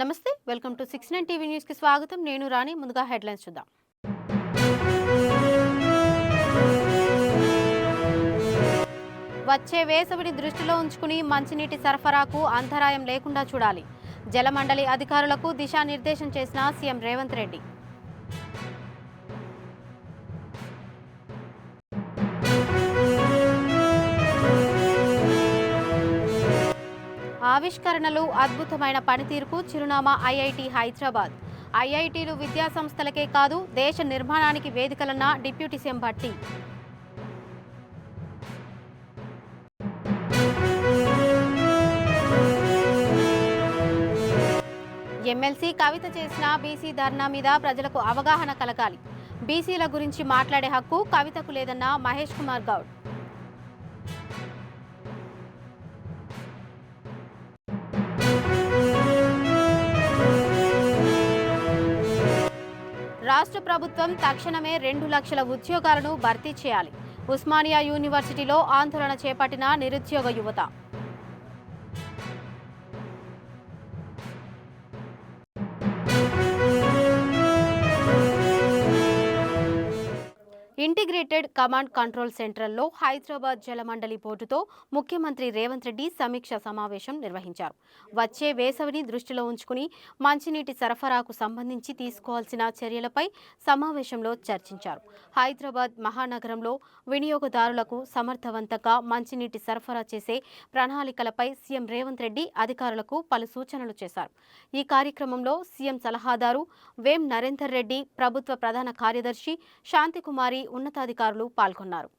నమస్తే, welcome to 69 TV news కి స్వాగతం. నేను రాణి. ముందుగా హెడ్లైన్స్ చూద్దాం. వచ్చే వేసవిని దృష్టిలో ఉంచుకుని మంచినీటి సరఫరాకు అంతరాయం లేకుండా చూడాలి. జలమండలి అధికారులకు దిశానిర్దేశం చేసిన సీఎం రేవంత్ రెడ్డి. ఆవిష్కరణలు, అద్భుతమైన పనితీరుకు చిరునామా ఐఐటి హైదరాబాద్. ఐఐటీలు విద్యా సంస్థలకే కాదు, దేశ నిర్మాణానికి వేదికలన్న డిప్యూటీ సీఎం భట్టి. ఎమ్మెల్సీ కవిత చేసిన బీసీ ధర్నా మీద ప్రజలకు అవగాహన కలగాలి. బీసీల గురించి మాట్లాడే హక్కు కవితకు లేదన్న మహేష్ కుమార్ గౌడ్. రాష్ట్ర ప్రభుత్వం తక్షణమే 2 లక్షల ఉద్యోగాలను భర్తీ చేయాలి. ఉస్మానియా యూనివర్సిటీలో ఆందోళన చేపట్టిన నిరుద్యోగ యువత. ఇంటిగ్రేటెడ్ కమాండ్ కంట్రోల్ సెంటర్లో హైదరాబాద్ జలమండలి బోర్డుతో ముఖ్యమంత్రి రేవంత్ రెడ్డి సమీక్ష సమావేశం నిర్వహించారు. వచ్చే వేసవిని దృష్టిలో ఉంచుకుని మంచినీటి సరఫరాకు సంబంధించి తీసుకోవాల్సిన చర్యలపై సమావేశంలో చర్చించారు. హైదరాబాద్ మహానగరంలో వినియోగదారులకు సమర్థవంతంగా మంచినీటి సరఫరా చేసే ప్రణాళికలపై సీఎం రేవంత్ రెడ్డి అధికారులకు పలు సూచనలు చేశారు. ఈ కార్యక్రమంలో సీఎం సలహాదారు వేం నరేందర్ రెడ్డి, ప్రభుత్వ ప్రధాన కార్యదర్శి శాంతికుమారి, ఉన్నతాధికారులు పాల్గొన్నారు.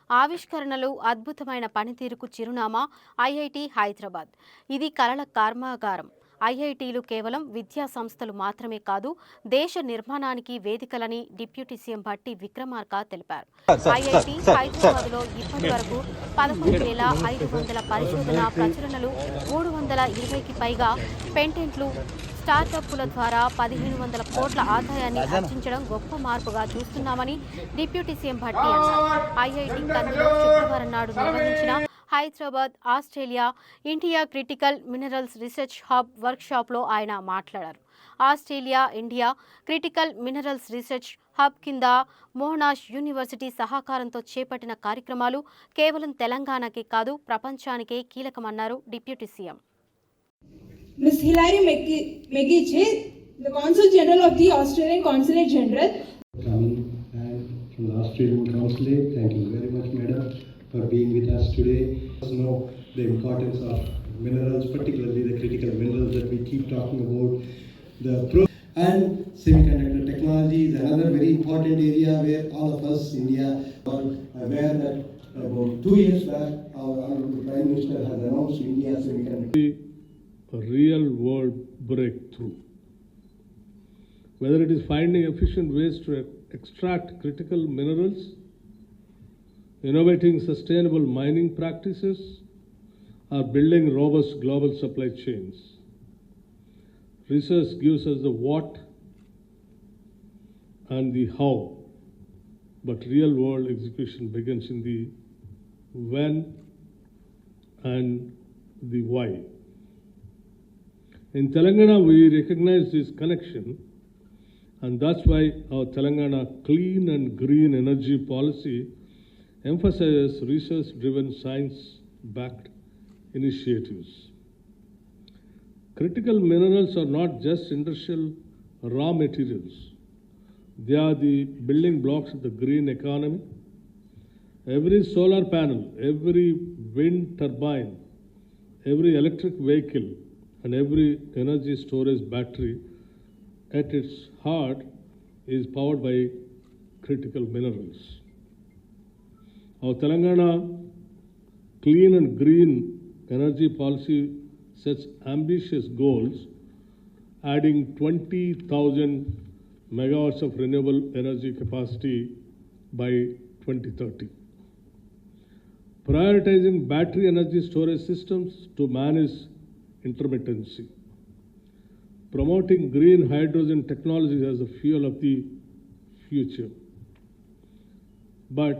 ఆవిష్కరణలు, అద్భుతమైన పనితీరుకు చిరునామా ఐఐటి హైదరాబాద్. ఇది కలల కర్మాగారం. ఐఐటీలు కేవలం విద్యా సంస్థలు మాత్రమే కాదు, దేశ నిర్మాణానికి వేదికలని డిప్యూటీ సీఎం భట్టి విక్రమార్క తెలిపారు. ఐఐటి హైదరాబాద్లో ఇప్పటి వరకు 11,500 పరిశోధన ప్రచురణలు, 320కి పైగా పేటెంట్లు, స్టార్టప్ల ద్వారా 1,500 కోట్ల ఆదాయాన్ని ఆర్జించడం గొప్ప మార్పుగా చూస్తున్నామని డిప్యూటీ సీఎం భట్టి అన్నారు. ఐఐటి కందులో శుక్రవారం నాడు నిర్వహించిన Hyderabad Australia India critical minerals research hub వర్క్షాప్లో ఆయన మాట్లాడారు. Australia India critical minerals research hub కింద మోనాష్ యూనివర్సిటీ సహకారంతో చేపట్టిన కార్యక్రమాలు కేవలం తెలంగాణకే కాదు, ప్రపంచానికే కీలకమన్నారు deputy CM. Ms. Hilary McGeechy, the Consul General of the Australian Consulate General. Coming and from the Australian Consulate, thank you very much, Madam, for being with us today. You know the importance of minerals, particularly the critical minerals that we keep talking about. And semiconductor technology is another very important area where all of us, India, are aware that about 2 years back, our Honorable Prime Minister has announced India semiconductor. A real world breakthrough. Whether it is finding efficient ways to extract critical minerals, innovating sustainable mining practices, or building robust global supply chains. Research gives us the what and the how, but real world execution begins in the when and the why. In Telangana, we recognize this connection, and that's why our Telangana clean and green energy policy emphasizes research-driven, science-backed initiatives. Critical minerals are not just industrial raw materials. They are the building blocks of the green economy. Every solar panel, every wind turbine, every electric vehicle, and every energy storage battery at its heart is powered by critical minerals. Our Telangana clean and green energy policy sets ambitious goals, adding 20,000 megawatts of renewable energy capacity by 2030. prioritizing battery energy storage systems to manage intermittency, promoting green hydrogen technology as a fuel of the future. But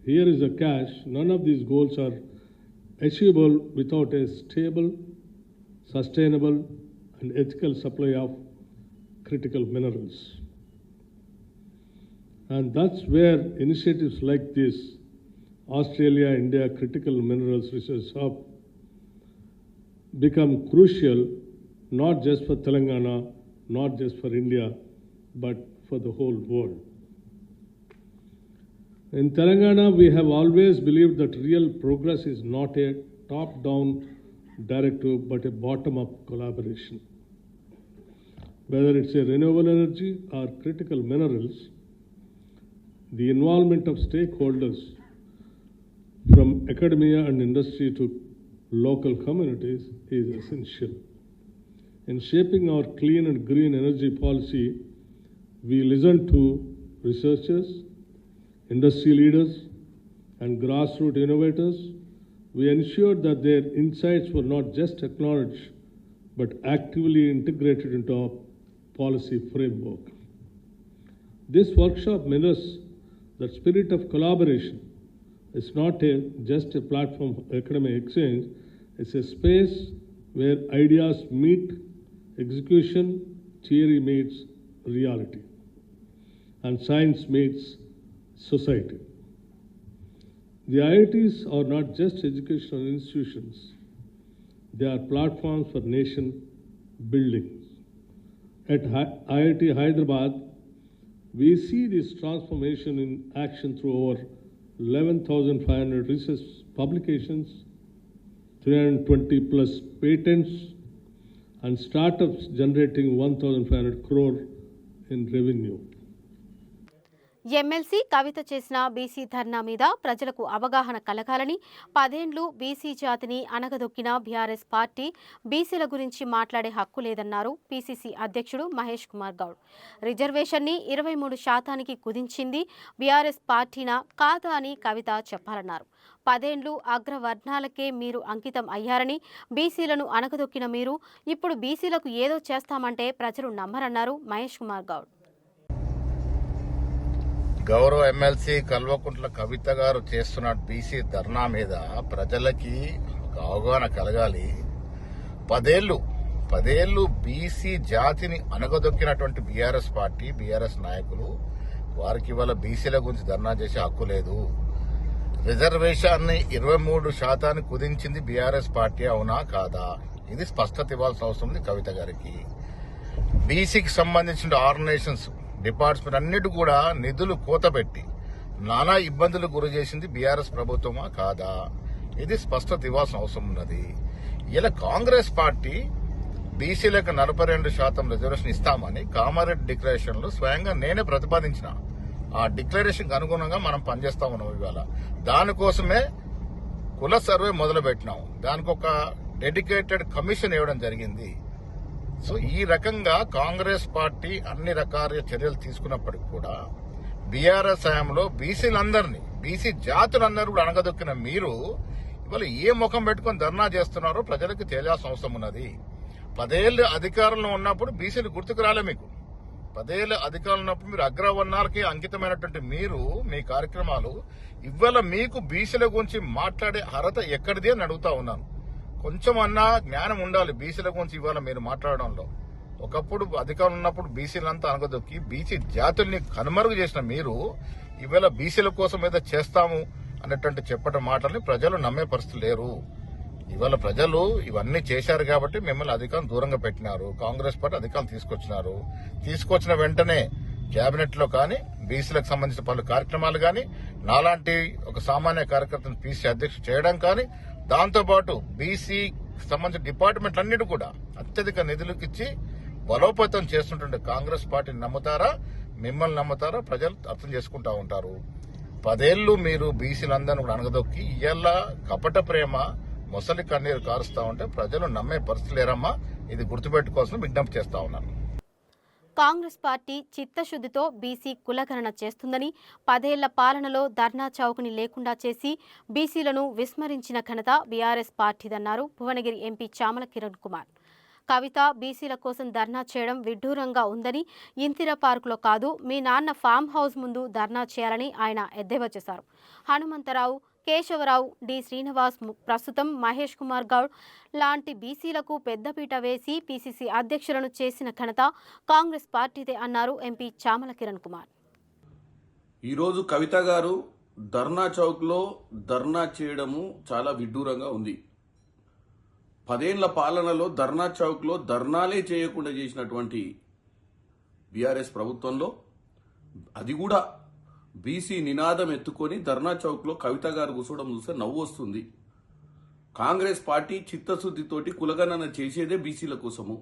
here is a catch: none of these goals are achievable without a stable, sustainable, and ethical supply of critical minerals. And that's where initiatives like this, Australia India Critical Minerals Research Hub, become crucial, not just for Telangana, not just for India, but for the whole world. In Telangana, we have always believed that real progress is not a top-down directive, but a bottom-up collaboration. Whether it's a renewable energy or critical minerals, the involvement of stakeholders from academia and industry to local communities is essential. In shaping our clean and green energy policy, we listen to researchers, industry leaders, and grassroots innovators. We ensured that their insights were not just acknowledged, but actively integrated into our policy framework. This workshop mirrors the spirit of collaboration. It's not just a platform for academic exchange, it's a space where ideas meet execution, theory meets reality, and science meets society. The IITs are not just educational institutions, they are platforms for nation building. At IIT Hyderabad, we see this transformation in action through over 11,500 research publications, 320 plus patents, and startups generating 1,500 crore in revenue. MLC కవిత చేసిన BC ధర్నా మీద ప్రజలకు అవగాహన కలగాలని 10 ఏళ్లు BC జాతిని అనగదొక్కిన BRS party బీసీల గురించి మాట్లాడే హక్కు లేదన్నారు పీసీసీ అధ్యక్షుడు మహేష్ కుమార్ గౌడ్. రిజర్వేషన్ని 23% కుదించింది బీఆర్ఎస్ పార్టీనా కాదా అని కవిత చెప్పాలన్నారు. 10 ఏళ్లు అగ్రవర్ణాలకే మీరు అంకితం అయ్యారని, బీసీలను అనగదొక్కిన మీరు ఇప్పుడు బీసీలకు ఏదో చేస్తామంటే ప్రజలు నమ్మరన్నారు మహేష్ కుమార్ గౌడ్. గౌరవ ఎమ్మెల్సీ కల్వకుంట్ల కవిత గారు చేస్తున్న బీసీ ధర్నా మీద ప్రజలకి ఒక అవగాహన కలగాలి. 10 ఏళ్లు బీసీ జాతిని అనగదొక్కినటువంటి బీఆర్ఎస్ పార్టీ, బీఆర్ఎస్ నాయకులు, వారికి ఇవాళ బీసీల గురించి ధర్నా చేసే హక్కు లేదు. రిజర్వేషన్ని 23% కుదించింది బీఆర్ఎస్ పార్టీ, అవునా కాదా? ఇది స్పష్టత ఇవ్వాల్సిన అవసరం ఉంది కవిత గారికి. బీసీకి సంబంధించిన ఆర్గనైజేషన్స్, డిపార్ట్మెంట్ అన్నిటి కూడా నిధులు కోతపెట్టి నానా ఇబ్బందులు గురి చేసింది బీఆర్ఎస్ ప్రభుత్వమా కాదా? ఇది స్పష్టత ఇవ్వాల్సిన అవసరం ఉన్నది. ఇలా కాంగ్రెస్ పార్టీ బీసీలకు 42% రిజర్వేషన్ ఇస్తామని కామారెడ్డి డిక్లరేషన్ లో స్వయంగా నేనే ప్రతిపాదించిన. ఆ డిక్లరేషన్ అనుగుణంగా మనం పనిచేస్తా ఉన్నాం. ఇవాళ దానికోసమే కుల సర్వే మొదలు పెట్టినాం. దానికి ఒక డెడికేటెడ్ కమిషన్ ఇవ్వడం జరిగింది. సో ఈ రకంగా కాంగ్రెస్ పార్టీ అన్ని రకాల చర్యలు తీసుకున్నప్పటికీ కూడా బీఆర్ఎస్ హయాంలో బీసీలందరినీ, బీసీ జాతులందరూ కూడా అనగదొక్కిన మీరు ఇవాళ ఏ ముఖం పెట్టుకుని ధర్నా చేస్తున్నారో ప్రజలకు తెలియాల్సిన అవసరం ఉన్నది. 10 ఏళ్లు అధికారంలో ఉన్నప్పుడు బీసీలు గుర్తుకు రాలే మీకు. 10 ఏళ్లు అధికారంలో ఉన్నప్పుడు మీరు అగ్రవర్ణాలకి అంకితమైనటువంటి మీరు, మీ కార్యక్రమాలు ఇవాళ మీకు బీసీల గురించి మాట్లాడే అర్హత ఎక్కడిది అని అడుగుతా ఉన్నాను. కొంచెం అన్నా జ్ఞానం ఉండాలి బీసీల గురించి ఇవాళ మీరు మాట్లాడడంలో. ఒకప్పుడు అధికారం ఉన్నప్పుడు బీసీలంతా అనగదొక్కి బీసీ జాతుల్ని కనుమరుగు చేసిన మీరు ఇవాళ బీసీల కోసం ఏదో చేస్తాము అన్నటువంటి చెప్పడం మాటల్ని ప్రజలు నమ్మే పరిస్థితి లేరు. ఇవాళ ప్రజలు ఇవన్నీ చేశారు కాబట్టి మిమ్మల్ని అధికారం దూరంగా పెట్టినారు. కాంగ్రెస్ పార్టీ అధికారం తీసుకొచ్చిన వెంటనే కేబినెట్ లో కానీ, బీసీలకు సంబంధించిన పలు కార్యక్రమాలు కానీ, నాలాంటి ఒక సామాన్య కార్యకర్తను పీసీ అధ్యక్షుడు చేయడం కానీ, దాంతోపాటు బీసీ సంబంధించిన డిపార్ట్మెంట్లన్నిటి కూడా అత్యధిక నిధులకు ఇచ్చి బలోపేతం చేస్తుంటే కాంగ్రెస్ పార్టీని నమ్ముతారా, మిమ్మల్ని నమ్ముతారా ప్రజలు అర్థం చేసుకుంటా ఉంటారు. 10 ఏళ్లు మీరు బీసీలందరినీ కూడా అనగదొక్కి ఇయ్యాల కపట ప్రేమ, మొసలి కన్నీరు కారుస్తా ఉంటే ప్రజలు నమ్మే పరిస్థితి లేరమ్మా. ఇది గుర్తుపెట్టుకోవాల్సిన విజ్ఞప్తి చేస్తా ఉన్నాను. కాంగ్రెస్ పార్టీ చిత్తశుద్ధితో బీసీ కులగణన చేస్తుందని 10 ఏళ్ల పాలనలో ధర్నా చౌకని లేకుండా చేసి బీసీలను విస్మరించిన ఘనత బీఆర్ఎస్ పార్టీదన్నారు భువనగిరి ఎంపీ చామల కిరణ్ కుమార్. కవిత బీసీల కోసం ధర్నా చేయడం విడ్డూరంగా ఉందని, ఇందిరా పార్కులో కాదు మీ నాన్న ఫామ్ హౌస్ ముందు ధర్నా చేయాలని ఆయన ఎద్దేవా చేశారు. హనుమంతరావు, కేశవరావు, డి శ్రీనివాస్, ప్రస్తుతం మహేష్ కుమార్ గౌడ్ లాంటి బీసీలకు పెద్దపీట వేసి పీసీసీ అధ్యక్షులను చేసిన ఘనత కాంగ్రెస్ పార్టీదే అన్నారు ఎంపీ చామల కిరణ్ కుమార్. ఈరోజు కవిత గారు ధర్నా చౌక్లో ధర్నా చేయడము చాలా విడ్డూరంగా ఉంది. 10 ఏళ్ల పాలనలో ధర్నా చౌక్లో ధర్నాలే చేయకుండా చేసినటువంటి బీఆర్ఎస్ ప్రభుత్వంలో అది కూడా బీసీ నినాదం ఎత్తుకొని ధర్నా చౌక్లో కవిత గారు కూర్చోవడం చూస్తే నవ్వు వస్తుంది. కాంగ్రెస్ పార్టీ చిత్తశుద్ధితోటి కులగణన చేసేదే బీసీల కోసము.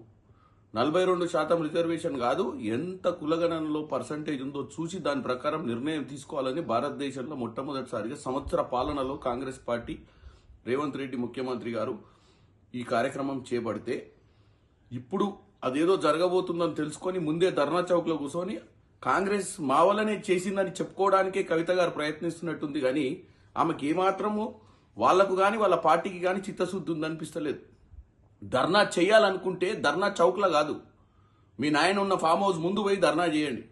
42% రిజర్వేషన్ కాదు, ఎంత కులగణనలో పర్సంటేజ్ ఉందో చూసి దాని ప్రకారం నిర్ణయం తీసుకోవాలని భారతదేశంలో మొట్టమొదటిసారిగా సంవత్సర పాలనలో కాంగ్రెస్ పార్టీ రేవంత్ రెడ్డి ముఖ్యమంత్రి గారు ఈ కార్యక్రమం చేపడితే ఇప్పుడు అదేదో జరగబోతుందని తెలుసుకొని ముందే ధర్నా చౌక్లో కూర్చొని కాంగ్రెస్ మా వల్లనే చేసిందని చెప్పుకోవడానికే కవిత గారు ప్రయత్నిస్తున్నట్టుంది. కానీ ఆమెకి ఏమాత్రము వాళ్లకు కానీ వాళ్ళ పార్టీకి కానీ చిత్తశుద్ధి ఉందనిపిస్తలేదు. ధర్నా చేయాలనుకుంటే ధర్నా చౌక్లో కాదు, మీ నాయన ఉన్న ఫామ్ హౌస్ ముందు పోయి ధర్నా చేయండి.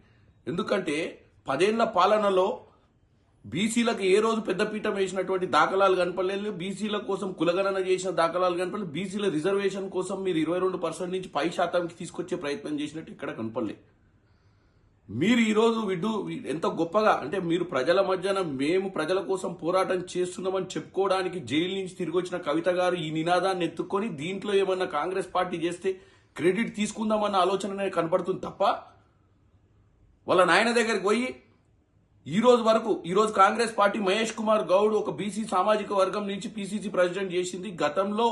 ఎందుకంటే 10 ఏళ్ల పాలనలో బీసీలకు ఏ రోజు పెద్దపీఠం వేసినటువంటి దాఖలాలు కనపడలేదు. బీసీల కోసం కులగణన చేసిన దాఖలాలు కనపడలేదు. బీసీల రిజర్వేషన్ కోసం మీరు 22% నుంచి 10% తీసుకొచ్చే ప్రయత్నం చేసినట్టు ఇక్కడ కనపడలేదు. మీరు ఈరోజు ఎంత గొప్పగా అంటే మీరు ప్రజల మధ్యన మేము ప్రజల కోసం పోరాటం చేస్తున్నామని చెప్పుకోవడానికి జైలు నుంచి తిరిగి వచ్చిన కవిత గారు ఈ నినాదాన్ని ఎత్తుకొని దీంట్లో ఏమన్నా కాంగ్రెస్ పార్టీ చేస్తే క్రెడిట్ తీసుకుందామన్న ఆలోచన కనపడుతుంది తప్ప వాళ్ళ నాయన దగ్గరికి పోయి ఈ రోజు కాంగ్రెస్ పార్టీ మహేష్ కుమార్ గౌడ్ ఒక బీసీ సామాజిక వర్గం నుంచి పీసీసీ ప్రెసిడెంట్ చేసింది. గతంలో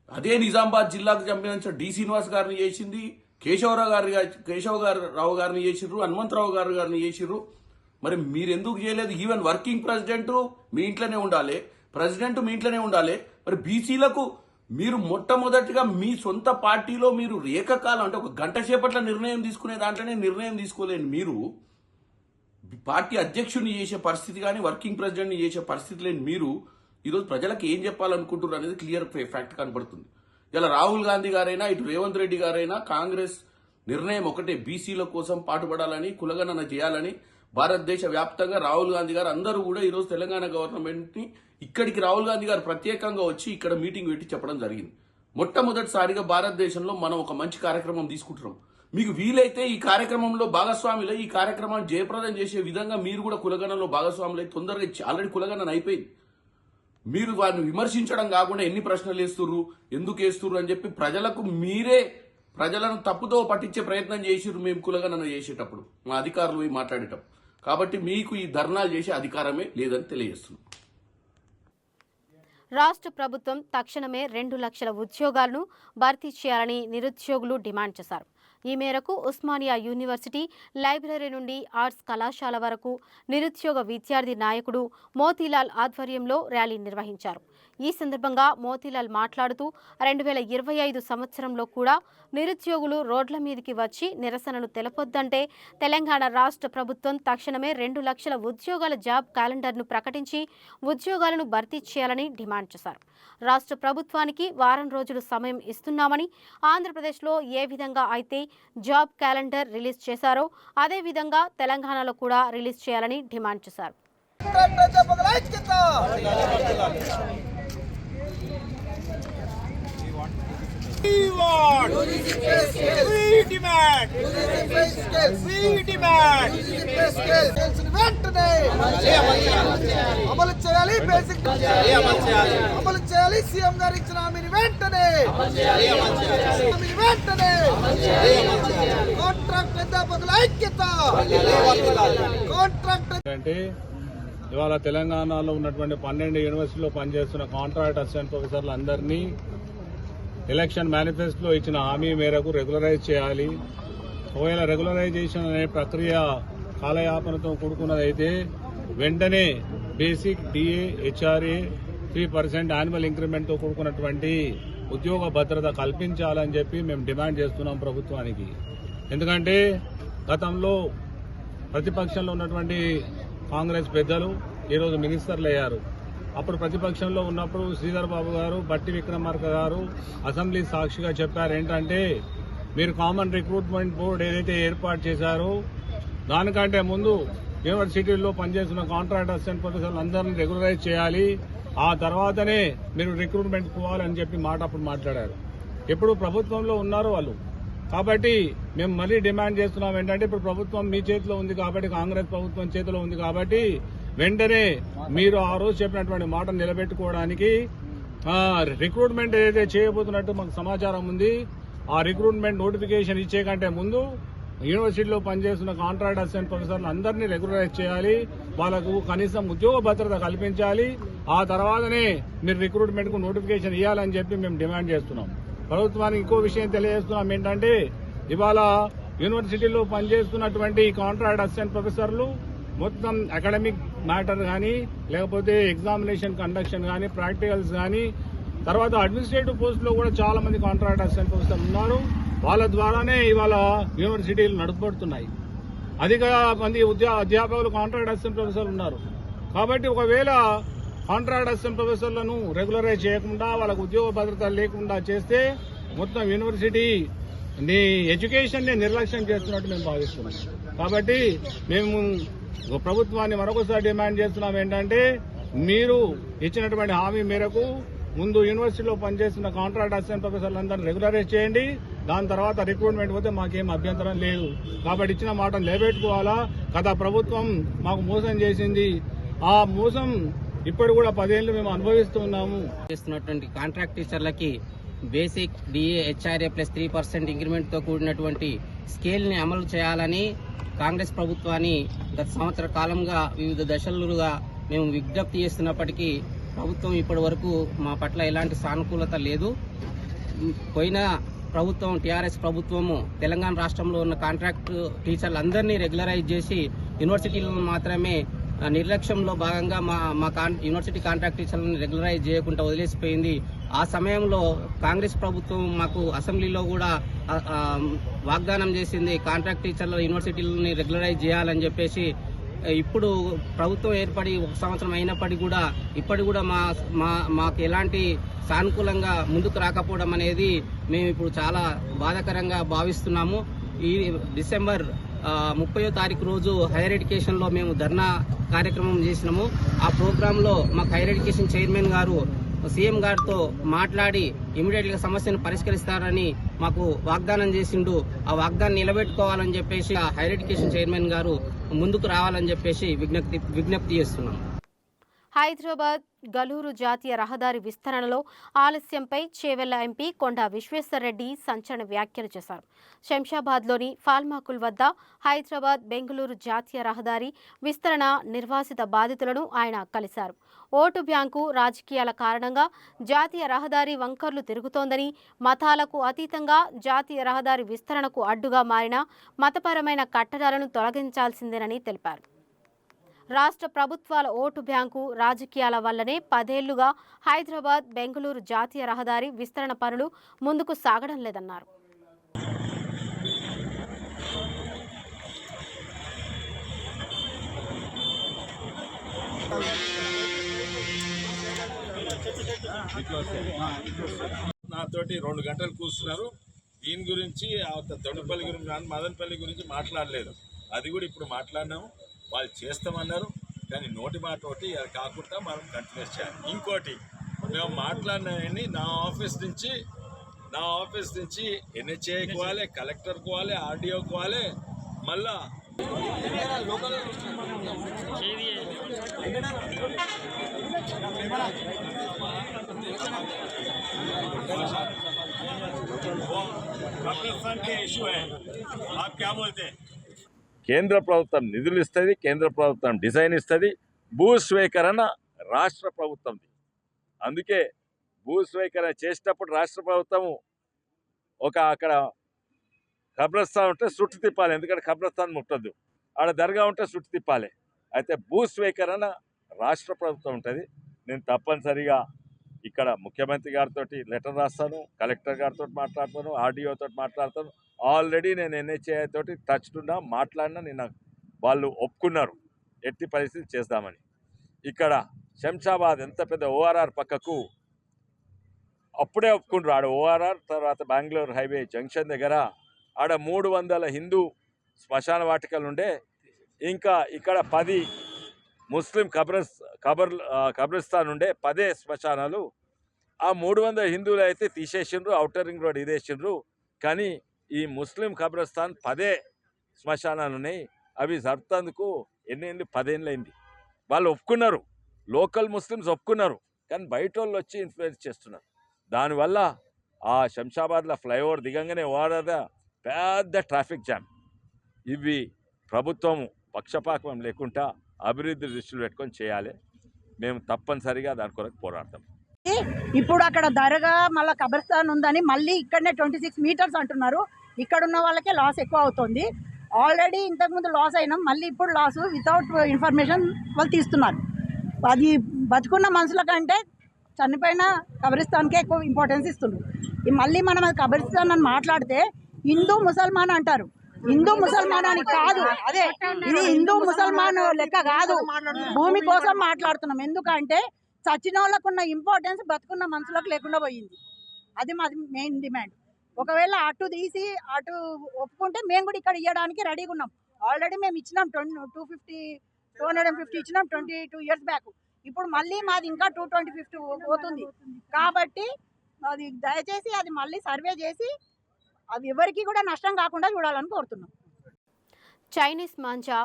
అదే నిజామాబాద్ జిల్లాకు సంబంధించిన డి శ్రీనివాస్ గారిని చేసింది, కేశవరావు గారిని చేసిర్రు, హనుమంతరావు గారిని చేసిర్రు. మరి మీరెందుకు చేయలేదు? ఈవెన్ వర్కింగ్ ప్రెసిడెంట్ మీ ఇంట్లోనే ఉండాలి, ప్రెసిడెంట్ మీ ఇంట్లోనే ఉండాలి. మరి బీసీలకు మీరు మొట్టమొదటిగా మీ సొంత పార్టీలో మీరు ఏకకాలం అంటే ఒక గంట సేపట్ల నిర్ణయం తీసుకునే దాంట్లోనే నిర్ణయం తీసుకోలేని మీరు పార్టీ అధ్యక్షుడిని చేసే పరిస్థితి కానీ వర్కింగ్ ప్రెసిడెంట్ని చేసే పరిస్థితి లేని మీరు ఈరోజు ప్రజలకు ఏం చెప్పాలనుకుంటున్నారు అనేది క్లియర్ ఫ్యాక్ట్ కనబడుతుంది. ఇలా రాహుల్ గాంధీ గారైనా ఇటు రేవంత్ రెడ్డి గారైనా కాంగ్రెస్ నిర్ణయం ఒకటే, బీసీల కోసం పాటుపడాలని కులగణన చేయాలని. భారతదేశ వ్యాప్తంగా రాహుల్ గాంధీ గారు అందరూ కూడా ఈరోజు తెలంగాణ గవర్నమెంట్ని ఇక్కడికి రాహుల్ గాంధీ గారు ప్రత్యేకంగా వచ్చి ఇక్కడ మీటింగ్ పెట్టి చెప్పడం జరిగింది. మొట్టమొదటిసారిగా భారతదేశంలో మనం ఒక మంచి కార్యక్రమం తీసుకుంటున్నాం. మీకు వీలైతే ఈ కార్యక్రమంలో భాగస్వాములై ఈ కార్యక్రమాన్ని జయప్రదం చేసే విధంగా మీరు కూడా కులగణనలో భాగస్వాములై తొందరగా ఆల్రెడీ కులగణన అయిపోయింది. మీరు వారిని విమర్శించడం కాకుండా ఎన్ని ప్రశ్నలు వేస్తుర్రు, ఎందుకు వేస్తుర్రు అని చెప్పి ప్రజలను తప్పుతో పట్టించే ప్రయత్నం చేసిర్రు మేము కులగణన చేసేటప్పుడు, మా అధికారులు మాట్లాడేటప్పుడు. కాబట్టి మీకు ఈ ధర్నాలు చేసే అధికారమే లేదని తెలియజేస్తున్నాం. రాష్ట్ర ప్రభుత్వం తక్షణమే 2 లక్షల ఉద్యోగాలను భర్తీ చేయాలని నిరుద్యోగులు డిమాండ్ చేశారు. ఈ మేరకు ఉస్మానియా యూనివర్సిటీ లైబ్రరీ నుండి ఆర్ట్స్ కళాశాల వరకు నిరుద్యోగ విద్యార్థి నాయకుడు మోతీలాల్ ఆధ్వర్యంలో ర్యాలీ నిర్వహించారు. ఈ సందర్భంగా మోతీలాల్ మాట్లాడుతూ 2025 సంవత్సరంలో కూడా నిరుద్యోగులు రోడ్ల మీదకి వచ్చి నిరసనను తెలపొద్దంటే తెలంగాణ రాష్ట్ర ప్రభుత్వం తక్షణమే 2 లక్షల ఉద్యోగాల జాబ్ క్యాలెండర్ను ప్రకటించి ఉద్యోగాలను భర్తీ చేయాలని డిమాండ్ చేశారు. రాష్ట్ర ప్రభుత్వానికి వారం రోజులు సమయం ఇస్తున్నామని, ఆంధ్రప్రదేశ్లో ఏ విధంగా అయితే జాబ్ క్యాలెండర్ రిలీజ్ చేశారో అదే విధంగా తెలంగాణలో కూడా రిలీజ్ చేయాలని డిమాండ్ చేశారు. అమలు చేయాలి, బేసిక్ అమలు చేయాలి. సీఎం గారు ఇచ్చిన హామీని వెంటనే కాంట్రాక్ట్ అధ్యాపకుల ఐక్యత. కాంట్రాక్ట్ అంటే ఇవాళ తెలంగాణలో ఉన్నటువంటి 12 యూనివర్సిటీలో పనిచేస్తున్న కాంట్రాక్ట్ అసిస్టెంట్ ప్రొఫెసర్లు అందరినీ ఎలక్షన్ మేనిఫెస్టోలో ఇచ్చిన హామీ మేరకు రెగ్యులరైజ్ చేయాలి. ఒకవేళ రెగ్యులరైజేషన్ అనే ప్రక్రియ కాలయాపనతో కూడుకున్నదైతే వెంటనే బేసిక్, డిఏ, హెచ్ఆర్ఏ 3% యాన్యువల్ ఇంక్రిమెంట్తో కూడుకున్నటువంటి ఉద్యోగ భద్రత కల్పించాలని చెప్పి మేము డిమాండ్ చేస్తున్నాం ప్రభుత్వానికి. ఎందుకంటే గతంలో ప్రతిపక్షంలో ఉన్నటువంటి కాంగ్రెస్ పెద్దలు ఈరోజు మినిస్టర్లు అయ్యారు. అప్పుడు ప్రతిపక్షంలో ఉన్నప్పుడు శ్రీధర్ బాబు గారు, బట్టి విక్రమార్క గారు అసెంబ్లీ సాక్షిగా చెప్పారు ఏంటంటే, మీరు కామన్ రిక్రూట్మెంట్ బోర్డు ఏదైతే ఏర్పాటు చేశారో దానికంటే ముందు యూనివర్సిటీల్లో పనిచేస్తున్న కాంట్రాక్ట్ అసిస్టెంట్ ప్రొఫెసర్లు అందరినీ రెగ్యులరైజ్ చేయాలి, ఆ తర్వాతనే మీరు రిక్రూట్మెంట్ పోవాలని చెప్పి అప్పుడు మాట్లాడారు. ఎప్పుడు ప్రభుత్వంలో ఉన్నారు వాళ్ళు. కాబట్టి మేము మళ్ళీ డిమాండ్ చేస్తున్నాం ఏంటంటే, ఇప్పుడు ప్రభుత్వం మీ చేతిలో ఉంది కాబట్టి, కాంగ్రెస్ ప్రభుత్వం చేతిలో ఉంది కాబట్టి వెంటనే మీరు ఆ రోజు చెప్పినటువంటి మాట నిలబెట్టుకోవడానికి రిక్రూట్మెంట్ ఏదైతే చేయబోతున్నట్టు మాకు సమాచారం ఉంది. ఆ రిక్రూట్మెంట్ నోటిఫికేషన్ ఇచ్చే కంటే ముందు యూనివర్సిటీలో పనిచేస్తున్న కాంట్రాక్ట్ అసిస్టెంట్ ప్రొఫెసర్లు అందరినీ రెగ్యులరైజ్ చేయాలి, వాళ్ళకు కనీసం ఉద్యోగ భద్రత కల్పించాలి, ఆ తర్వాతనే మీరు రిక్రూట్మెంట్ కు నోటిఫికేషన్ ఇవ్వాలని చెప్పి మేము డిమాండ్ చేస్తున్నాం. ప్రభుత్వానికి ఇంకో విషయం తెలియజేస్తున్నాం ఏంటంటే, ఇవాళ యూనివర్సిటీలో పనిచేస్తున్నటువంటి కాంట్రాక్ట్ అసిస్టెంట్ ప్రొఫెసర్లు మొత్తం అకాడమిక్ మ్యాటర్ కానీ, లేకపోతే ఎగ్జామినేషన్ కండక్షన్ కానీ, ప్రాక్టికల్స్ కానీ, తర్వాత అడ్మినిస్ట్రేటివ్ పోస్టులో కూడా చాలా మంది కాంట్రాక్ట్ అసిస్టెంట్ ప్రొఫెసర్లు ఉన్నారు. వాళ్ళ ద్వారానే ఇవాళ యూనివర్సిటీలు నడుపబడుతున్నాయి. అధిక మంది అధ్యాపకులు కాంట్రాక్ట్ అసిస్టెంట్ ప్రొఫెసర్లు ఉన్నారు. కాబట్టి ఒకవేళ కాంట్రాక్ట్ అసిస్టెంట్ ప్రొఫెసర్లను రెగ్యులరైజ్ చేయకుండా, వాళ్ళకు ఉద్యోగ భద్రత లేకుండా చేస్తే మొత్తం యూనివర్సిటీ ఎడ్యుకేషన్ ని నిర్లక్ష్యం చేస్తున్నట్టు మేము భావిస్తున్నాం. కాబట్టి మేము ప్రభుత్వాన్ని మరొకసారి డిమాండ్ చేస్తున్నాం ఏంటంటే, మీరు ఇచ్చినటువంటి హామీ మేరకు ముందు యూనివర్సిటీలో పనిచేస్తున్న కాంట్రాక్ట్ అసిస్టెంట్ ప్రొఫెసర్లందరినీ రెగ్యులరైజ్ చేయండి, దాని తర్వాత రిక్రూట్మెంట్ పోతే మాకేం అభ్యంతరం లేదు. కాబట్టి ఇచ్చిన మాట నిలబెట్టుకోవాలా. గత ప్రభుత్వం మాకు మోసం చేసింది, ఆ మోసం ఇప్పుడు కూడా 10 ఏళ్లు మేము అనుభవిస్తూ ఉన్నాము. చేస్తున్నటువంటి కాంట్రాక్ట్ టీచర్లకి basic DA HRA plus 3% increment తో కూడినటువంటి స్కేల్ ని అమలు చేయాలని కాంగ్రెస్ ప్రభుత్వాన్ని గత సంవత్సర కాలంగా వివిధ దశలుగా మేము విజ్ఞప్తి చేస్తున్నప్పటికీ ప్రభుత్వం ఇప్పటి వరకు మా పట్ల ఎలాంటి సానుకూలత లేదు. పోయిన ప్రభుత్వం టీఆర్ఎస్ ప్రభుత్వము తెలంగాణ రాష్ట్రంలో ఉన్న కాంట్రాక్ట్ టీచర్లందరినీ రెగ్యులరైజ్ చేసి యూనివర్సిటీలను మాత్రమే నిర్లక్ష్యంలో భాగంగా మా యూనివర్సిటీ కాంట్రాక్ట్ టీచర్లను రెగ్యులరైజ్ చేయకుండా వదిలేసిపోయింది. ఆ సమయంలో కాంగ్రెస్ ప్రభుత్వం మాకు అసెంబ్లీలో కూడా వాగ్దానం చేసింది, కాంట్రాక్ట్ టీచర్ల యూనివర్సిటీలని రెగ్యులరైజ్ చేయాలని చెప్పేసి. ఇప్పుడు ప్రభుత్వం ఏర్పడి 1 సంవత్సరం అయినప్పటికీ కూడా ఇప్పటి కూడా మాకు ఎలాంటి సానుకూలంగా ముందుకు రాకపోవడం అనేది మేము ఇప్పుడు చాలా బాధాకరంగా భావిస్తున్నాము. ఈ డిసెంబర్ 30వ తారీఖు రోజు హైయర్ ఎడ్యుకేషన్ లో మేము ధర్నా కార్యక్రమం చేసినాము. ఆ ప్రోగ్రామ్ లో మాకు హైయర్ ఎడ్యుకేషన్ చైర్మన్ గారు సీఎం గారితో మాట్లాడి ఇమీడియట్ గా సమస్యను పరిష్కరిస్తారని మాకు వాగ్దానం చేసిండు. ఆ వాగ్దానం నిలబెట్టుకోవాలని చెప్పేసి హైయర్ ఎడ్యుకేషన్ చైర్మన్ గారు ముందుకు రావాలని చెప్పేసి విజ్ఞప్తి చేస్తున్నాం. హైదరాబాద్ గలూరు జాతీయ రహదారి విస్తరణలో ఆలస్యంపై చేవెళ్ల ఎంపీ కొండా విశ్వేశ్వర్రెడ్డి సంచలన వ్యాఖ్యలు చేశారు. శంషాబాద్లోని ఫాల్మాకుల్ వద్ద హైదరాబాద్ బెంగళూరు జాతీయ రహదారి విస్తరణ నిర్వాసిత బాధితులను ఆయన కలిశారు. ఓటు బ్యాంకు రాజకీయాల కారణంగా జాతీయ రహదారి వంకర్లు తిరుగుతోందని, మతాలకు అతీతంగా జాతీయ రహదారి విస్తరణకు అడ్డుగా మారిన మతపరమైన కట్టడాలను తొలగించాల్సిందేనని తెలిపారు. రాష్ట్ర ప్రభుత్వాల ఓటు బ్యాంకు రాజకీయాల వల్లనే 10 ఏళ్లుగా హైదరాబాద్ బెంగళూరు జాతీయ రహదారి విస్తరణ పనులు ముందుకు సాగడం లేదన్నారు. నాతోటి 2 గంటలు కూర్చున్నారు. దీని గురించి తొడుపల్లి గురించి మదనపల్లి గురించి మాట్లాడలేదు. అది కూడా ఇప్పుడు మాట్లాడినాము. వాళ్ళు చేస్తామన్నారు, కానీ నోటి మాట ఒకటి అది కాకుండా మనం కంటిన్యూస్ చేయాలి. ఇంకోటి మేము మాట్లాడినవన్నీ నా ఆఫీస్ నుంచి ఎన్హెచ్ఏ కోవాలి, కలెక్టర్ కోవాలి, ఆర్డీఓ కోవాలి. మళ్ళా కేంద్ర ప్రభుత్వం నిధులు ఇస్తుంది, కేంద్ర ప్రభుత్వం డిజైన్ ఇస్తుంది. భూస్వీకరణ రాష్ట్ర ప్రభుత్వంది. అందుకే భూస్వీకరణ చేసేటప్పుడు రాష్ట్ర ప్రభుత్వం అక్కడ కబ్రస్థాన్ ఉంటే చుట్టు తిప్పాలి, ఎందుకంటే కబ్రస్థాన్ ముట్టద్దు. ఆడ దర్గా ఉంటే చుట్టు తిప్పాలి. అయితే భూస్వీకరణ రాష్ట్ర ప్రభుత్వం ఉంటుంది. నేను తప్పనిసరిగా ఇక్కడ ముఖ్యమంత్రి గారితో లెటర్ రాస్తాను, కలెక్టర్ గారితో మాట్లాడతాను, ఆర్డీఓతో మాట్లాడతాను. ఆల్రెడీ నేను ఎన్హెచ్ఏ తోటి టచ్ ఉన్నా, మాట్లాడినా, నిన్న వాళ్ళు ఒప్పుకున్నారు ఎట్టి పరిస్థితి చేద్దామని. ఇక్కడ శంషాబాద్ ఎంత పెద్ద ఓఆర్ఆర్ పక్కకు అప్పుడే ఒప్పుకుంటారు. ఆడ ఓఆర్ఆర్ తర్వాత బెంగళూరు హైవే జంక్షన్ దగ్గర ఆడ 300 హిందూ శ్మశాన వాటికలు ఉండే, ఇంకా ఇక్కడ 10 ముస్లిం కబ్రిస్తాన్ ఉండే, 10 శ్మశానాలు. ఆ 300 హిందువులు అయితే తీసేసిండ్రు, ఔటర్ రింగ్ రోడ్ ఇదేసిండ్రు. కానీ ఈ ముస్లిం కబ్రిస్తాన్ 10 శ్మశానాలు ఉన్నాయి. అవి జరుపుతందుకు ఎన్ని 10 ఏళ్ళైంది. వాళ్ళు ఒప్పుకున్నారు, లోకల్ ముస్లిమ్స్ ఒప్పుకున్నారు. కానీ బయట వాళ్ళు వచ్చి ఇన్ఫ్లుయెన్స్ చేస్తున్నారు. దానివల్ల ఆ శంషాబాద్లో ఫ్లైఓవర్ దిగంగానే ఓఆర్ఆర్ పెద్ద ట్రాఫిక్ జామ్. ఇవి ప్రభుత్వం పక్షపాతం లేకుండా అభివృద్ధి దృష్టిలో పెట్టుకొని చేయాలి. మేము తప్పనిసరిగా దాని కొరకు పోరాడతాం. ఇప్పుడు అక్కడ దర్గా మళ్ళీ కబర్స్థాన్ ఉందని మళ్ళీ ఇక్కడనే 26 మీటర్స్ అంటున్నారు. ఇక్కడ ఉన్న వాళ్ళకే లాస్ ఎక్కువ అవుతుంది. ఆల్రెడీ ఇంతకుముందు లాస్ అయినాం, మళ్ళీ ఇప్పుడు లాస్ వితౌట్ ఇన్ఫర్మేషన్ వాళ్ళు తీస్తున్నారు. అది బతుకున్న మనుషుల కంటే చనిపోయిన కబరిస్తాన్కే ఎక్కువ ఇంపార్టెన్స్ ఇస్తున్నారు. మళ్ళీ మనం అది కబరిస్తాన్ అని మాట్లాడితే హిందూ ముసల్మాన్ అంటారు. హిందూ ముసల్మాన్ అని కాదు, అదే ఇది హిందూ ముసల్మాన్ లెక్క కాదు. భూమి కోసం మాట్లాడుతున్నాం. ఎందుకంటే చచ్చిన వాళ్ళకు ఉన్న ఇంపార్టెన్స్ బతుకున్న మనుషులకు లేకుండా పోయింది. అది మాది మెయిన్ డిమాండ్. ఒకవేళ అటు తీసి అటు ఒప్పుకుంటే మేము కూడా ఇక్కడ ఇవ్వడానికి రెడీగా ఉన్నాం. ఆల్రెడీ మేము ఇచ్చినాం 250 ఇచ్చినాం 22 years బ్యాక్. ఇప్పుడు మళ్ళీ మాది ఇంకా 250 పోతుంది. కాబట్టి అది దయచేసి అది మళ్ళీ సర్వే చేసి అది ఎవరికి కూడా నష్టం కాకుండా చూడాలని కోరుతున్నాం. చైనీస్ మాంజా,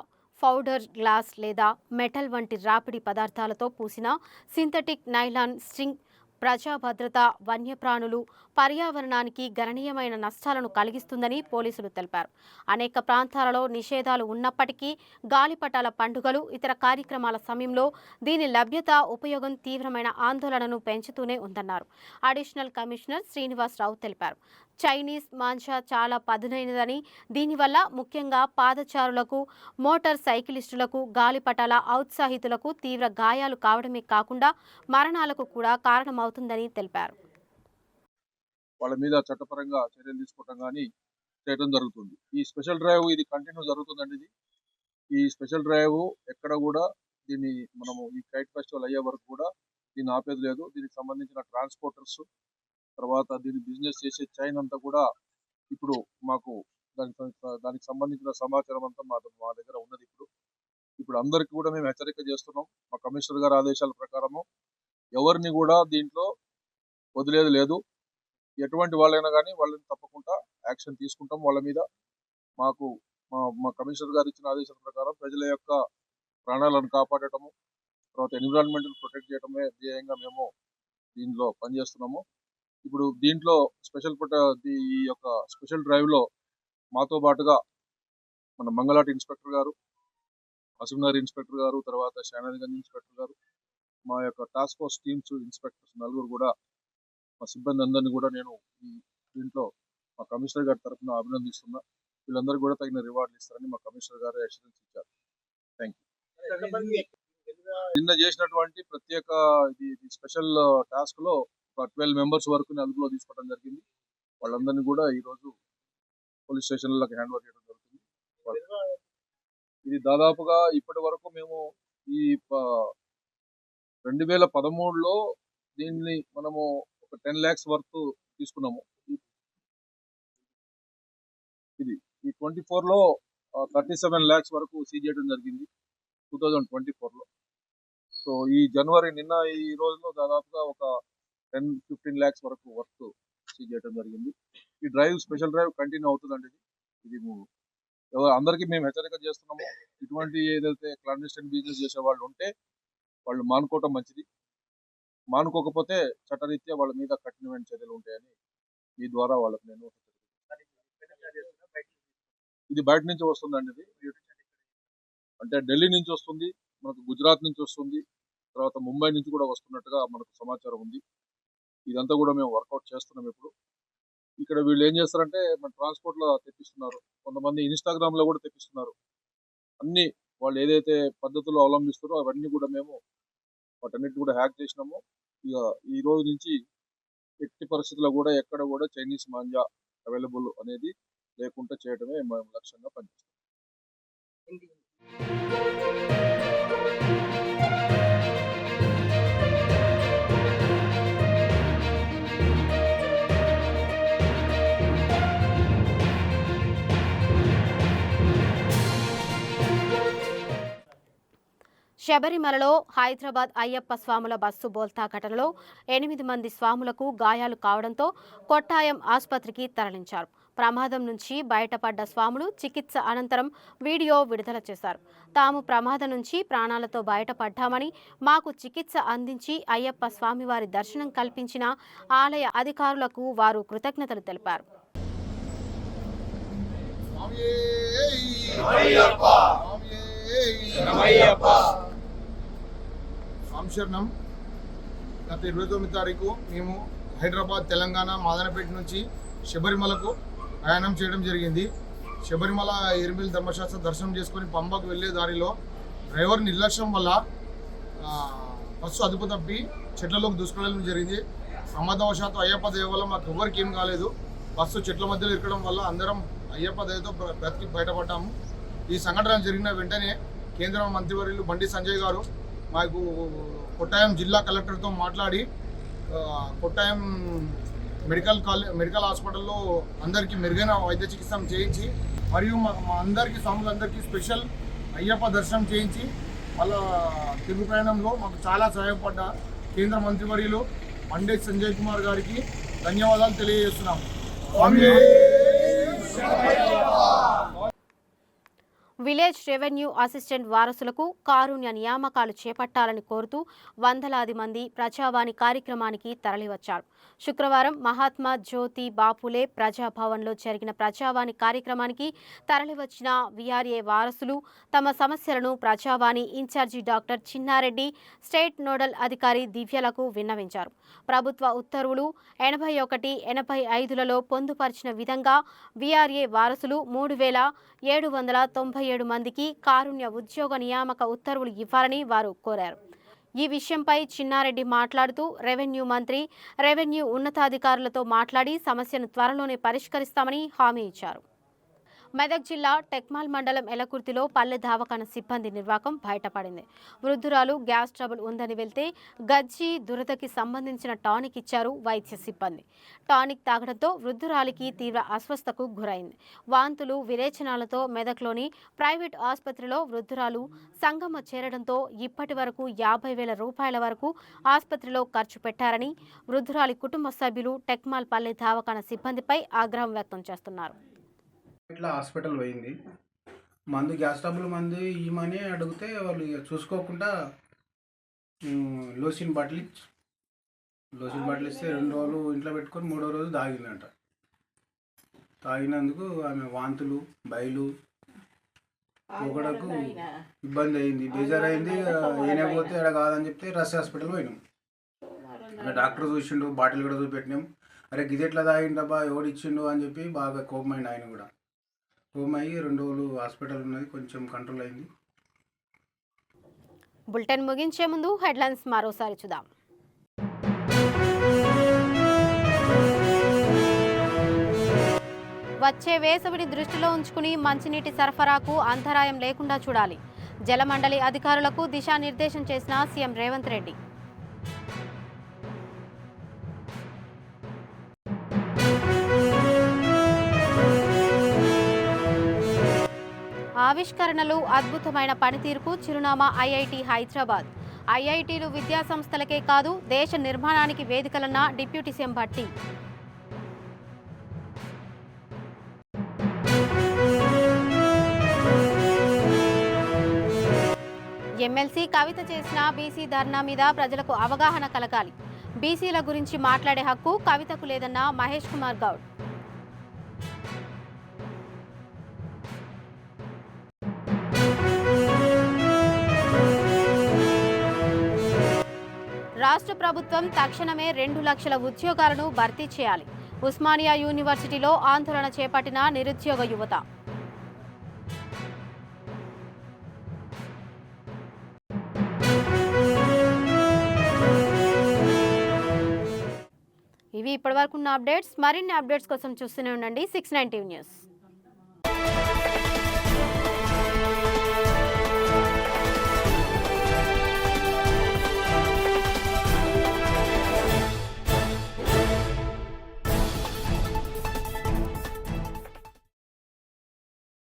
పౌడర్ గ్లాస్ లేదా మెటల్ వంటి రాపిడి పదార్థాలతో పూసిన సింథటిక్ నైలాన్ స్ట్రింగ్ ప్రజా భద్రత, వన్యప్రాణులు, పర్యావరణానికి గణనీయమైన నష్టాలను కలిగిస్తుందని పోలీసులు తెలిపారు. అనేక ప్రాంతాలలో నిషేధాలు ఉన్నప్పటికీ గాలిపటాల పండుగలు, ఇతర కార్యక్రమాల సమయంలో దీని లభ్యత, ఉపయోగం తీవ్రమైన ఆందోళనను పెంచుతూనే ఉందన్నారు. అడిషనల్ కమిషనర్ శ్రీనివాసరావు తెలిపారు. చైనీస్ మాంజా చాలా పదునైనదని, దీనివల్ల ముఖ్యంగా పాదచారులకు, మోటార్ సైకిలిస్టులకు, గాలిపటాల ఔత్సాహితులకు తీవ్ర గాయాలు కావడమే కాకుండా మరణాలకు కూడా కారణమవుతుందని తెలిపారు. వాళ్ళ మీద చట్టపరంగా చర్యలు తీసుకోవటం కానీ చేయడం జరుగుతుంది. ఈ స్పెషల్ డ్రైవ్ ఇది కంటిన్యూ జరుగుతుందండి. ఈ స్పెషల్ డ్రైవ్ ఎక్కడ కూడా దీన్ని మనము ఈ కైట్ ఫెస్టివల్ అయ్యే వరకు కూడా దీన్ని ఆపేది లేదు. దీనికి సంబంధించిన ట్రాన్స్పోర్టర్స్, తర్వాత దీన్ని బిజినెస్ చేసే చైన్ అంతా కూడా ఇప్పుడు మాకు దానికి సంబంధించిన సమాచారం అంతా మా దగ్గర ఉన్నది. ఇప్పుడు అందరికీ కూడా మేము హెచ్చరిక చేస్తున్నాం. మా కమిషనర్ గారి ఆదేశాల ప్రకారము ఎవరిని కూడా దీంట్లో వదిలేదు లేదు. ఎటువంటి వాళ్ళైనా కానీ వాళ్ళని తప్పకుండా యాక్షన్ తీసుకుంటాం వాళ్ళ మీద. మా కమిషనర్ గారు ఇచ్చిన ఆదేశాల ప్రకారం ప్రజల యొక్క ప్రాణాలను కాపాడటము, తర్వాత ఎన్విరాన్మెంట్ ప్రొటెక్ట్ చేయడమే ధ్యేయంగా మేము దీనిలో పనిచేస్తున్నాము. ఇప్పుడు దీంట్లో ఈ యొక్క స్పెషల్ డ్రైవ్ లో మాతో పాటుగా మన మంగళాటి ఇన్స్పెక్టర్ గారు, అసింనగర్ ఇన్స్పెక్టర్ గారు, తర్వాత శానాదిగంజ్ ఇన్స్పెక్టర్ గారు, మా యొక్క టాస్క్ ఫోర్స్ టీమ్స్ ఇన్స్పెక్టర్స్ నలుగురు కూడా, మా సిబ్బంది అందరినీ కూడా నేను ఈ దీంట్లో మా కమిషనర్ గారి తరఫున అభినందిస్తున్నా. వీళ్ళందరూ కూడా తగిన రివార్డులు ఇస్తారని మా కమిషనర్ గారు అష్యూరెన్స్ ఇచ్చారు. Thank you. నిన్న చేసినటువంటి ప్రత్యేక ఇది స్పెషల్ టాస్క్ లో ఒక 12 మెంబర్స్ వరకు అదుపులో తీసుకోవడం జరిగింది. వాళ్ళందరినీ కూడా ఈరోజు పోలీస్ స్టేషన్లకు హ్యాండ్ ఓవర్ చేయడం జరుగుతుంది. ఇది దాదాపుగా ఇప్పటి వరకు మేము ఈ 2013లో దీన్ని మనము ఒక 10 lakhs వరకు తీసుకున్నాము. ఇది ఈ 24లో 37 lakhs వరకు సీజ్ చేయడం జరిగింది 2024లో. సో ఈ జనవరి నిన్న ఈ రోజులో దాదాపుగా ఒక 10-15 lakhs వరకు వర్క్ సీజ్ చేయడం జరిగింది. ఈ స్పెషల్ డ్రైవ్ కంటిన్యూ అవుతుందండి. ఇది అందరికీ మేము హెచ్చరిక చేస్తున్నాము. ఇటువంటి ఏదైతే క్లాండెస్టైన్ బిజినెస్ చేసే వాళ్ళు ఉంటే వాళ్ళు మానుకోవటం మంచిది. మానుకోకపోతే చట్టరీత్యా వాళ్ళ మీద కఠినమైన చర్యలు ఉంటాయని ఈ ద్వారా వాళ్ళకి నేను ఇది బయట నుంచి వస్తుందండి. ఇది అంటే ఢిల్లీ నుంచి వస్తుంది, మనకు గుజరాత్ నుంచి వస్తుంది, తర్వాత ముంబై నుంచి కూడా వస్తున్నట్టుగా మనకు సమాచారం ఉంది. ఇదంతా కూడా మేము వర్కౌట్ చేస్తున్నాం. ఇప్పుడు ఇక్కడ వీళ్ళు ఏం చేస్తారంటే మన ట్రాన్స్పోర్ట్ లో తెప్పిస్తున్నారు, కొంతమంది ఇన్స్టాగ్రామ్ లో కూడా తెప్పిస్తున్నారు. అన్ని వాళ్ళు ఏదైతే పద్ధతులు అవలంబిస్తారో అవన్నీ కూడా మేము వాటన్నిటి కూడా హ్యాక్ చేసినాము. ఇక ఈ రోజు నుంచి ఎట్టి పరిస్థితుల్లో కూడా ఎక్కడ కూడా చైనీస్ మాంజా అవైలబుల్ అనేది లేకుండా చేయడమే మేము లక్ష్యంగా పనిచేస్తాం. శబరిమలలో హైదరాబాద్ అయ్యప్ప స్వాముల బస్సు బోల్తా ఘటనలో 8 మంది స్వాములకు గాయాలు కావడంతో కొట్టాయం ఆసుపత్రికి తరలించారు. ప్రమాదం నుంచి బయటపడ్డ స్వాములు చికిత్స అనంతరం వీడియో విడుదల చేశారు. తాము ప్రమాదం నుంచి ప్రాణాలతో బయటపడ్డామని, మాకు చికిత్స అందించి అయ్యప్ప స్వామివారి దర్శనం కల్పించిన ఆలయ అధికారులకు వారు కృతజ్ఞతలు తెలిపారు. శరణం. గత 29 తారీఖు మేము హైదరాబాద్ తెలంగాణ మాదనపేట నుంచి శబరిమలకు ప్రయాణం చేయడం జరిగింది. శబరిమల ఎరిమిల్ ధర్మశాస్త్ర దర్శనం చేసుకొని పంబకు వెళ్ళే దారిలో డ్రైవర్ నిర్లక్ష్యం వల్ల బస్సు అదుపు తప్పి చెట్లలోకి దూసుకెళ్ళడం జరిగింది. ప్రమాదవశాత్తు అయ్యప్ప దయ వల్ల మాకు ఎవరికి ఏం కాలేదు. బస్సు చెట్ల మధ్యలో ఇరకడం వల్ల అందరం అయ్యప్ప దయతో బ్రతికి బయటపడ్డాము. ఈ సంఘటన జరిగిన వెంటనే కేంద్ర మంత్రివర్యులు బండి సంజయ్ గారు మాకు కొట్టాయం జిల్లా కలెక్టర్తో మాట్లాడి కొట్టాయం మెడికల్ హాస్పిటల్లో అందరికీ మెరుగైన వైద్య చికిత్స చేయించి మరియు మా అందరికీ స్వాములందరికీ స్పెషల్ అయ్యప్ప దర్శనం చేయించి వాళ్ళ తిరుగు ప్రయాణంలో మాకు చాలా సహాయపడ్డ కేంద్ర మంత్రివర్యులు బండి సంజయ్ కుమార్ గారికి ధన్యవాదాలు తెలియజేస్తున్నాం. విలేజ్ రెవెన్యూ అసిస్టెంట్ వారసులకు కారుణ్య నియామకాలు చేపట్టాలని కోరుతూ వందలాది మంది ప్రజావాణి కార్యక్రమానికి తరలివచ్చారు. శుక్రవారం మహాత్మా జ్యోతి బాపులే ప్రజాభవన్లో జరిగిన ప్రజావాణి కార్యక్రమానికి తరలివచ్చిన వీఆర్ఏ వారసులు తమ సమస్యలను Prajavani incharge doctor Chinnareddy, state nodal అధికారి దివ్యలకు విన్నవించారు. ప్రభుత్వ ఉత్తర్వులు 81, 85లలో పొందుపరిచిన విధంగా వీఆర్ఏ వారసులు 3797 మందికి కారుణ్య ఉద్యోగ నియామక ఉత్తర్వులు ఇవ్వాలని వారు కోరారు. ఈ విషయంపై చిన్నారెడ్డి మాట్లాడుతూ రెవెన్యూ మంత్రి, రెవెన్యూ ఉన్నతాధికారులతో మాట్లాడి సమస్యను త్వరలోనే పరిష్కరిస్తామని హామీ ఇచ్చారు. మెదక్ జిల్లా టెక్మాల్ మండలం ఎలకుర్తిలో పల్లె దవాఖాన సిబ్బంది నిర్వాకం బయటపడింది. వృద్ధురాలు గ్యాస్ ట్రబుల్ ఉందని వెళ్తే గజ్జి, దురదకి సంబంధించిన టానిక్ ఇచ్చారు వైద్య సిబ్బంది. టానిక్ తాగడంతో వృద్ధురాలికి తీవ్ర అస్వస్థతకు గురైంది. వాంతులు, విరేచనాలతో మెదక్లోని ప్రైవేట్ ఆసుపత్రిలో వృద్ధురాలు సంగమ చేరడంతో ఇప్పటి వరకు 50,000 రూపాయల వరకు ఆసుపత్రిలో ఖర్చు పెట్టారని వృద్ధురాలి కుటుంబ సభ్యులు టెక్మాల్ పల్లె దవాఖాన సిబ్బందిపై ఆగ్రహం వ్యక్తం చేస్తున్నారు. ఇట్లా హాస్పిటల్ పోయింది, మందు గ్యాస్ ట్రబుల్ మందు ఇవ్వమని అడిగితే వాళ్ళు చూసుకోకుండా లోసిన్ బాటిల్ ఇస్తే 2 రోజులు ఇంట్లో పెట్టుకొని 3వ రోజు తాగిందంట. తాగినందుకు ఆమె వాంతులు, బయలు, ఒకడకు ఇబ్బంది అయింది, బేజారైంది. ఏనేపోతే అక్కడ కాదని చెప్తే రస్ హాస్పిటల్ పోయినాం. డాక్టర్ చూసిండు, బాటిల్ కూడా చూపెట్టినాం. అరే గిది ఎట్లా తాగిండబ్బా, ఎవడిచ్చిండు అని చెప్పి బాగా కోపమైంది. ఆయన కూడా కోపమయ్యి 2 రోజులు హాస్పిటల్ ఉన్నది, కొంచెం కంట్రోల్ అయింది. బులెటిన్ ముగించే ముందు హెడ్లైన్స్ మరోసారి చూద్దాం. వచ్చే వేసవిని దృష్టిలో ఉంచుకుని మంచినీటి సరఫరాకు అంతరాయం లేకుండా చూడాలి. జలమండలి అధికారులకు దిశానిర్దేశం చేసిన సీఎం రేవంత్ రెడ్డి. ఆవిష్కరణలు, అద్భుతమైన పనితీరుకు చిరునామా ఐఐటి హైదరాబాద్. ఐఐటీలు విద్యా సంస్థలకే కాదు దేశ నిర్మాణానికి వేదికలన్న డిప్యూటీ సీఎం భట్టి. ఎమ్మెల్సీ కవిత చేసిన బీసీ ధర్నా మీద ప్రజలకు అవగాహన కలగాలి. బీసీల గురించి మాట్లాడే హక్కు కవితకు లేదన్న మహేష్ కుమార్ గౌడ్. రాష్ట్ర ప్రభుత్వం తక్షణమే 2 లక్షల ఉద్యోగాలను భర్తీ చేయాలి. ఉస్మానియా యూనివర్సిటీలో ఆందోళన చేపట్టిన నిరుద్యోగ యువత. ఇవి ఇప్పటివరకు ఉన్న అప్డేట్స్. మరిన్ని అప్డేట్స్ కోసం చూస్తూనే ఉండండి 690 న్యూస్.